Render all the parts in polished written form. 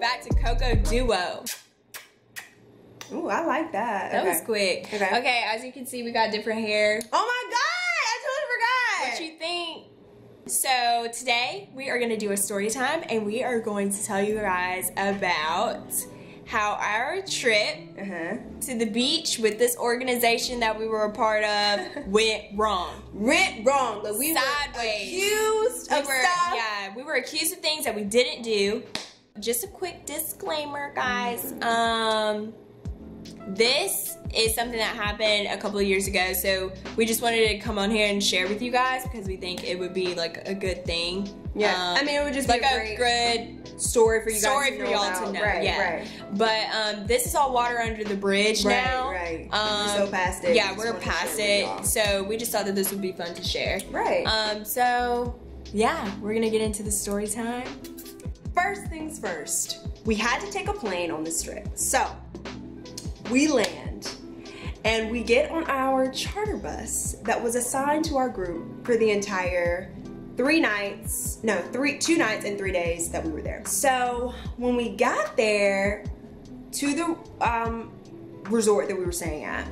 back to Coco Duo. Ooh, I like that. That was quick. Okay, as you can see, we got different hair. Oh my God, I totally forgot. What you think? So today we are gonna do a story time, and we are going to tell you guys about how our trip to the beach with this organization that we were a part of went wrong. Like we sideways. Were accused of stuff. Yeah, we were accused of things that we didn't do. Just a quick disclaimer, guys. This is something that happened a couple of years ago, so we just wanted to come on here and share with you guys because we think it would be like a good thing. Yeah, I mean, it would just like be a good story for you guys story for y'all to know. Right. But this is all water under the bridge now. Right. We're so past it. Yeah, we're past it. So we just thought that this would be fun to share. Right. So yeah, we're gonna get into the story time. First things first, we had to take a plane on this trip. So we land and we get on our charter bus that was assigned to our group for the entire 2 nights and 3 days that we were there. So when we got there to the resort that we were staying at,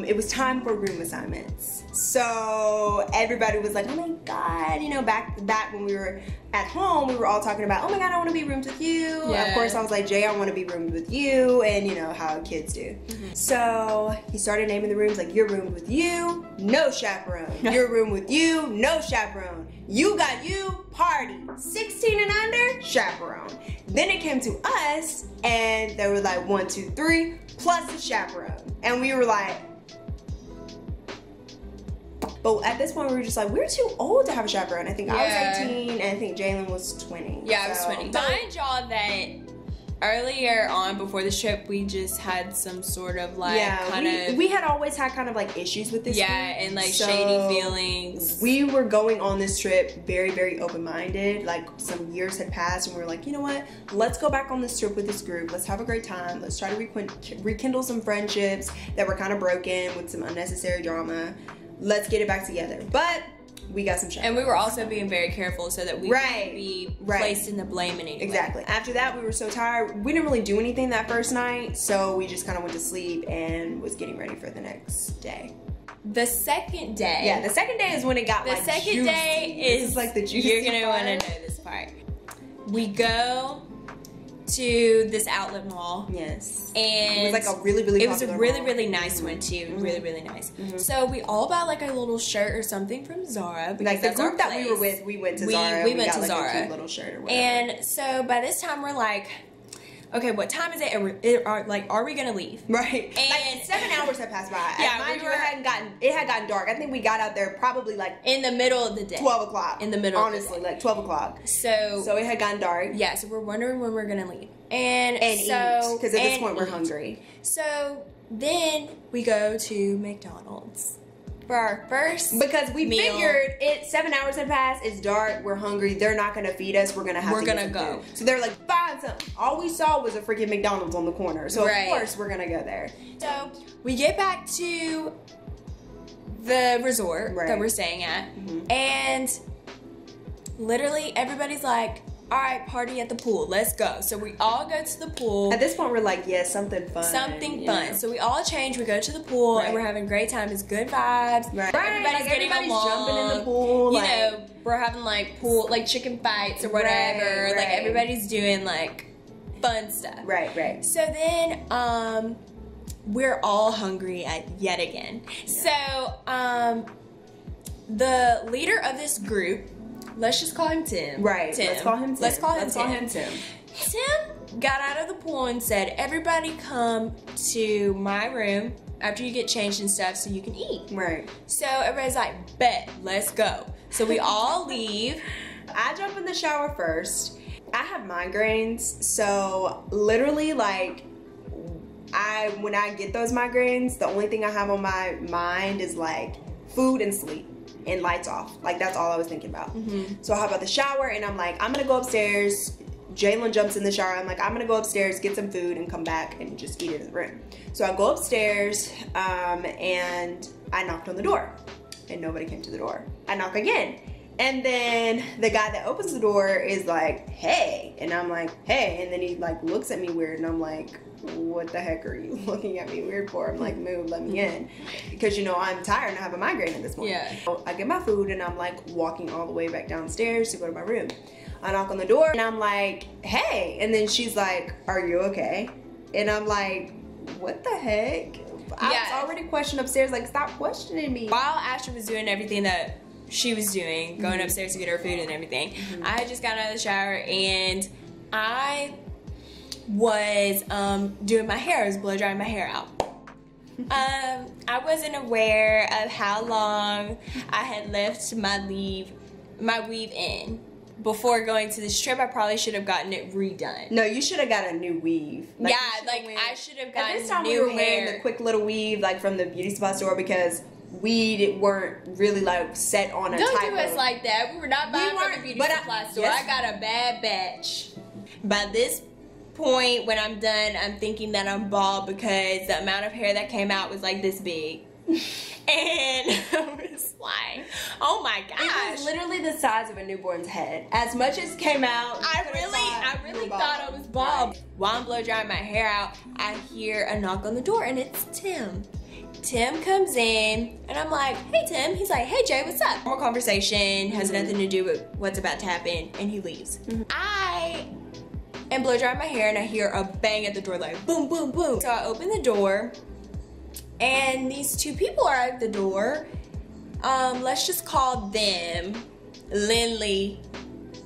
it was time for room assignments. So everybody was like, oh my God, you know, back when we were at home, we were all talking about, oh my God, I want to be roomed with you. Yeah. Of course, I was like, Jay, I want to be roomed with you, and you know how kids do. So he started naming the rooms, like, your room with you, no chaperone. Your room with you, no chaperone. You got you, party. 16 and under, chaperone. Then it came to us, and they were like 1, 2, 3, plus a chaperone. And we were like, but at this point we were just like, we're too old to have a chaperone. I think I was 18 and I think Jalen was 20. Yeah, I was 20. Mind y'all that earlier on before the trip, we just had some sort of like we had always had kind of like issues with this. Yeah, and like shady feelings. We were going on this trip very, very open-minded. Like some years had passed and we were like, you know what? Let's go back on this trip with this group. Let's have a great time. Let's try to rekindle some friendships that were kind of broken with some unnecessary drama. Let's get it back together. But we got some chaperone. And we were also being very careful so that we wouldn't be placed in the blame in any way. Exactly. After that, we were so tired. We didn't really do anything that first night, so we just kind of went to sleep and was getting ready for the next day. The second day. Yeah, the second day is when it got the second juicy. day is like the juicy You're gonna want to know this part. We go to this outlet mall. Yes. And it was like a really, really it was a really, mall. really nice one too. Really, really nice. So we all bought like a little shirt or something from Zara. Like the group that we were with, we went to Zara. We went got to like Zara. A cute little shirt or whatever. And so by this time we're like, okay, what time is it? Are we gonna leave? Right. And like 7 hours had passed by. Yeah, mind you, it had gotten dark. I think we got out there probably like in the middle of the day. 12 o'clock. In the middle. Honestly, like 12 o'clock. So it had gotten dark. Yeah. So we're wondering when we're gonna leave and eat, because at this point we're hungry. So then we go to McDonald's for our first because we meal. figured 7 hours had passed, it's dark, we're hungry, they're not gonna feed us, we're gonna go. So they're like, find something. All we saw was a freaking McDonald's on the corner, so of course we're gonna go there. So we get back to the resort that we're staying at, and literally everybody's like, all right, party at the pool, let's go. So we all go to the pool. At this point, we're like, yeah, something fun. Something fun. So we all change, we go to the pool, and we're having a great time. It's good vibes. Everybody's jumping in the pool. You know, we're having like pool, like chicken fights or whatever. Like everybody's doing like fun stuff. Right. So then, we're all hungry yet again. Yeah. So, the leader of this group, let's just call him Tim. Tim. Let's call him Tim. Tim got out of the pool and said, everybody come to my room after you get changed and stuff so you can eat. So everybody's like, bet, let's go. So we all leave. I jump in the shower first. I have migraines, so literally like, when I get those migraines, the only thing I have on my mind is like food and sleep. And lights off. Like, that's all I was thinking about. So I hop out the shower and I'm like, I'm gonna go upstairs. Jalen jumps in the shower. I'm like, I'm gonna go upstairs, get some food, and come back and just eat it in the room. So I go upstairs and I knocked on the door and nobody came to the door. I knock again And then the guy that opens the door is like, hey. And I'm like, hey. And then he like looks at me weird and I'm like, what the heck are you looking at me weird for? I'm like, move, let me in. Because, you know, I'm tired and I have a migraine at this point. Yeah. So I get my food and I'm like walking all the way back downstairs to go to my room. I knock on the door and I'm like, hey. And then she's like, are you okay? And I'm like, what the heck? I was already questioned upstairs, like, stop questioning me. While Ashley was doing everything that she was doing, going upstairs to get her food and everything, I had just gotten out of the shower and I was doing my hair. I was blow drying my hair out. I wasn't aware of how long I had left my weave in. Before going to this trip, I probably should have gotten it redone. No, you should have got a new weave. Like, yeah, like I should have gotten new hair. At this time we were wearing the quick little weave, like from the beauty supply store, because we weren't really like set on a type of... Don't do us like that. We were not buying from the beauty supply store. I got a bad batch. By this point, when I'm done, I'm thinking that I'm bald because the amount of hair that came out was like this big. And I was like, oh my gosh. It was literally the size of a newborn's head. As much as came out, I really thought I was bald. Right. While I'm blow drying my hair out, I hear a knock on the door and it's Tim. Tim comes in and I'm like, hey Tim. He's like, hey Jay, what's up? More conversation, has nothing to do with what's about to happen, and he leaves. I am blow drying my hair and I hear a bang at the door, like boom, boom, boom. So I open the door and these two people are at the door. Let's just call them Lindley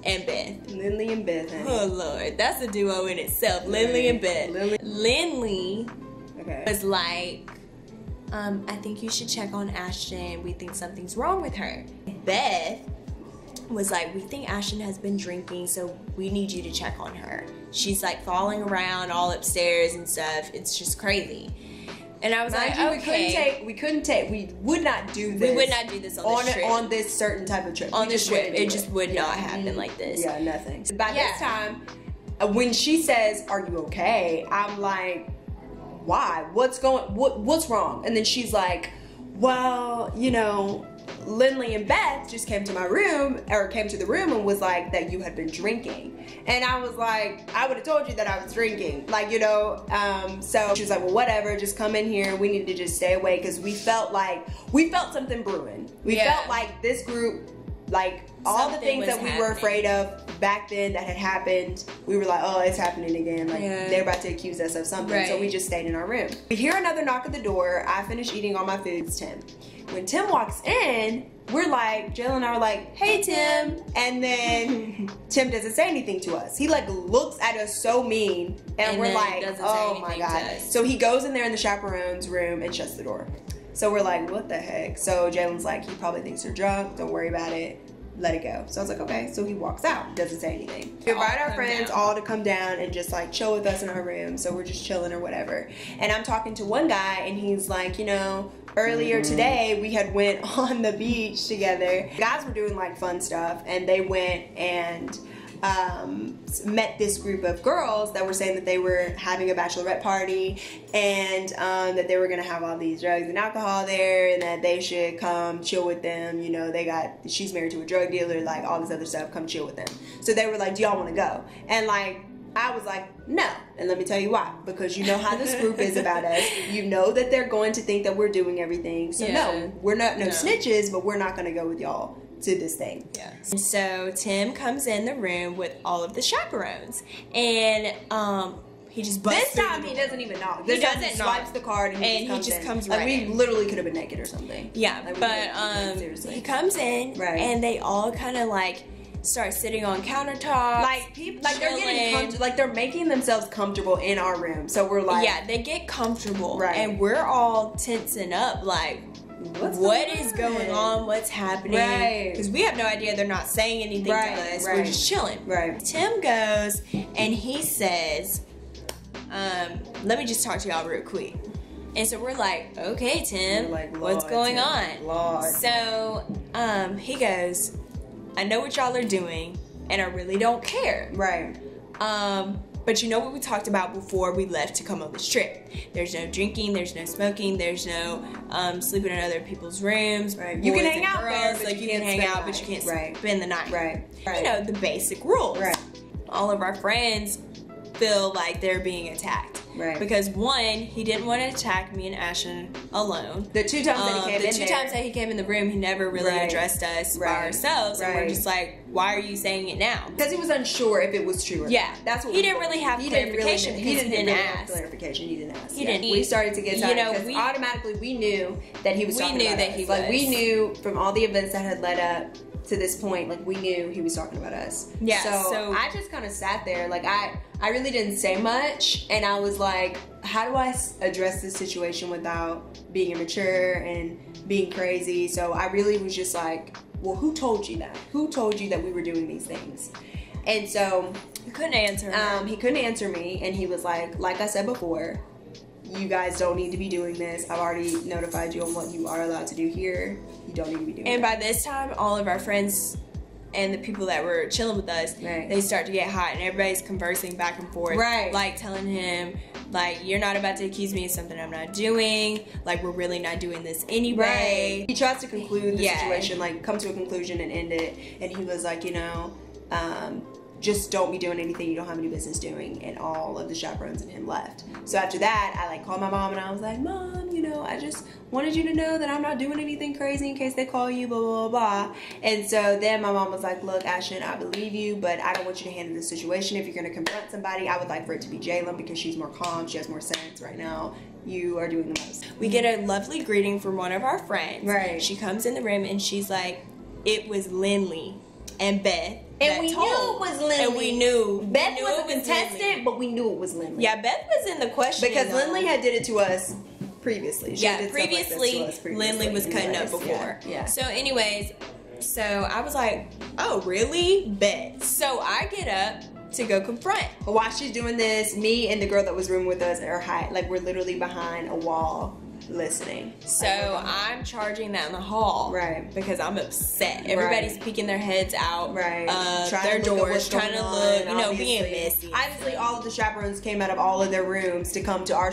and Beth. Lindley and Beth, honey. Oh Lord, that's a duo in itself. Lindley and Beth. Lindley was like, I think you should check on Ashton. We think something's wrong with her. Beth was like, we think Ashton has been drinking, so we need you to check on her. She's like falling around all upstairs and stuff. It's just crazy. And I was like, okay. We would not do this. We would not do this on this trip. On this certain type of trip. On this trip, it just would not happen like this. Yeah, nothing. By this time, when she says, are you okay? I'm like, why? What's wrong? And then she's like, well, you know, Lindley and Beth just came to my room, or came to the room and was like that you had been drinking. And I was like, I would have told you that I was drinking. Like, you know, so she was like, well, whatever, just come in here. We need to just stay away because we felt something brewing. We felt like this group, like all the things that we were afraid of back then that had happened, we were like, oh, it's happening again. Like they're about to accuse us of something. Right. So we just stayed in our room. We hear another knock at the door. I finish eating all my food. It's Tim. When Tim walks in, we're like, Jayla and I are like, hey Tim. And then Tim doesn't say anything to us. He like looks at us so mean and we're like, oh my God. So he goes in there in the chaperone's room and shuts the door. So we're like, what the heck? So Jalen's like, he probably thinks you're drunk. Don't worry about it. Let it go. So I was like, okay. So he walks out, doesn't say anything. We invite our friends all to come down and just like chill with us in our room. So we're just chilling or whatever. And I'm talking to one guy and he's like, you know, earlier today we had went on the beach together. Guys were doing like fun stuff and they went and met this group of girls that were saying that they were having a bachelorette party and that they were gonna have all these drugs and alcohol there and that they should come chill with them. You know, she's married to a drug dealer, like all this other stuff, come chill with them. So they were like, do y'all wanna go? And like, I was like, no. And let me tell you why. Because you know how this group is about us. You know that they're going to think that we're doing everything. So no, we're not snitches, but we're not gonna go with y'all to this thing. Yeah. And so Tim comes in the room with all of the chaperones, and he just busts. This time he doesn't even knock. This time he swipes the card and he just comes right in. Like we literally could have been naked or something. Yeah, like, but seriously, he comes in and they all kind of like start sitting on countertops, like people, like they're getting like they're making themselves comfortable in our room. So we're like, yeah, they get comfortable, and we're all tensing up, like. What is going on? What's happening? Right. Because we have no idea. They're not saying anything to us. We're just chilling. Right. Tim goes and he says, let me just talk to y'all real quick. And so we're like, okay, Tim, like, what's going on? So he goes, I know what y'all are doing and I really don't care. Right. But you know what we talked about before we left to come on this trip? There's no drinking, there's no smoking, there's no sleeping in other people's rooms. Right. You can hang out there, but like you can hang out, but you can't spend the night. Right. You know, the basic rules. Right. All of our friends feel like they're being attacked. Right. Because one, he didn't want to attack me and Ashton alone. The 2 times that he came in there. The 2 times that he came in the room, he never really addressed us by ourselves. And we're just like, why are you saying it now? Because he was unsure if it was true or not. Yeah. That's what he didn't really have clarification. He didn't ask. Clarification. He didn't ask. He didn't. We started to get tired because automatically we knew that he was talking about us. Like, we knew from all the events that had led up to this point, like, we knew he was talking about us. Yeah. So I just kind of sat there, like, I really didn't say much, and I was like, how do I address this situation without being immature and being crazy? So I really was just like, well, who told you that? Who told you that we were doing these things? And so he couldn't answer he couldn't answer me, and he was like I said before, you guys don't need to be doing this. I've already notified you on what you are allowed to do here. You don't need to be doing And by this time, all of our friends and the people that were chilling with us, they start to get hot, and everybody's conversing back and forth. Right. Like, telling him, like, you're not about to accuse me of something I'm not doing. Like, we're really not doing this anyway. Right. He tries to conclude the situation, like, come to a conclusion and end it. And he was like, you know, just don't be doing anything you don't have any business doing. And all of the chaperones and him left. So after that, I like called my mom and I was like, Mom, you know, I just wanted you to know that I'm not doing anything crazy in case they call you, blah, blah, blah. And so then my mom was like, look, Ashton, I believe you, but I don't want you to handle this situation. If you're going to confront somebody, I would like for it to be Jalen because she's more calm. She has more sense right now. You are doing the most. We get a lovely greeting from one of our friends. Right. She comes in the room and she's like, it was Lindley and Beth. And we knew it was Lindley. And we knew. Beth was a contestant, but we knew it was Lindley. Yeah, Beth was in the question. Because Lindley had did it to us previously. Previously, Lindley was cutting up before. Yeah. So anyways, so I was like, oh, really? Bet. So I get up to go confront. But while she's doing this, me and the girl that was rooming with us are like, we're literally behind a wall listening. So I'm charging that in the hall. Right. Because I'm upset. Everybody's peeking their heads out. Right. Their doors, trying to look, you know, being messy. Obviously, all of the chaperones came out of all of their rooms to come to our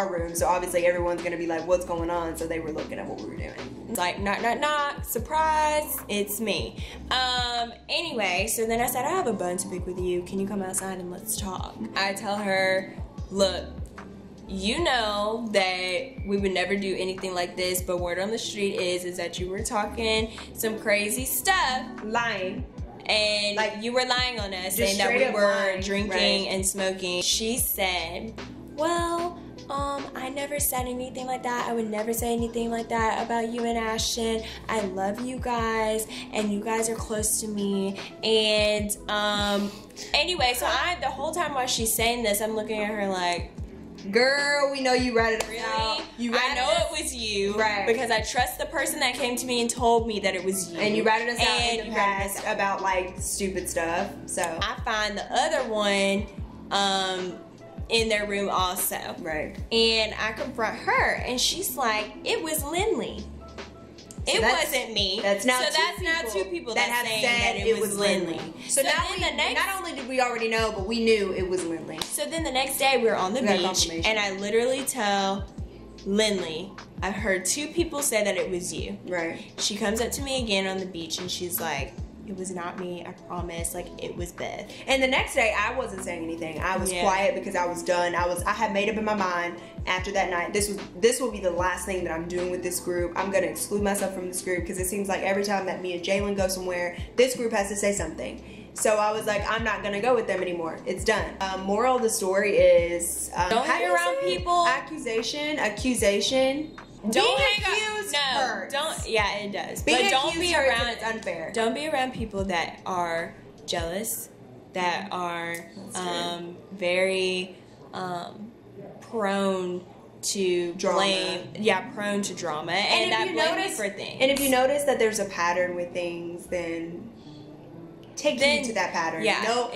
room. So obviously, everyone's going to be like, what's going on? So they were looking at what we were doing. It's like, knock, knock, knock, surprise, it's me. Anyway, so then I said, I have a bone to pick with you. Can you come outside and let's talk? I tell her, look, you know that we would never do anything like this, but word on the street is that you were talking some crazy stuff. Lying. And like you were lying on us, saying that we were drinking and smoking. She said, well, I never said anything like that. I would never say anything like that about you and Ashton. I love you guys, and you guys are close to me. And anyway, so the whole time while she's saying this, I'm looking at her like, girl, we know you ratted us out. I know it was you. Right. Because I trust the person that came to me and told me that it was you. And you ratted us out in the past about like stupid stuff. So I find the other one in their room also. Right. And I confront her and she's like, it was Lindley. It wasn't me. That's now two people that have said that it was Lindley. So now not only did we already know, but we knew it was Lindley. So then the next day we were on the beach, and I literally tell Lindley, I've heard 2 people say that it was you. Right. She comes up to me again on the beach, and she's like, it was not me, I promise. Like, it was Beth. And the next day, I wasn't saying anything. I was quiet because I was done. I had made up in my mind after that night, this will be the last thing that I'm doing with this group. I'm going to exclude myself from this group because it seems like every time that me and Jalen go somewhere, this group has to say something. So I was like, I'm not going to go with them anymore. It's done. Moral of the story is... don't hang around people. Accusation. Don't hang accused. No, don't. Yeah, it does. But don't be around. It's unfair. Don't be around people that are jealous, that are very prone to blame. Yeah, prone to drama, and that blame for things. And if you notice that there's a pattern with things, then take you to that pattern. Yeah. Know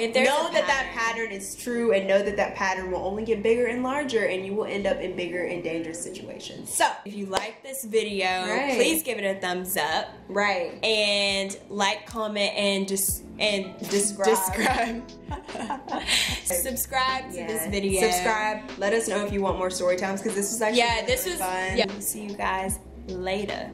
that pattern is true, and know that pattern will only get bigger and larger, and you will end up in bigger and dangerous situations. So, if you like this video, please give it a thumbs up. Right. And like, comment, and describe. Subscribe to this video. Subscribe. Let us know if you want more story times, because this was actually this was fun. Yeah. See you guys later.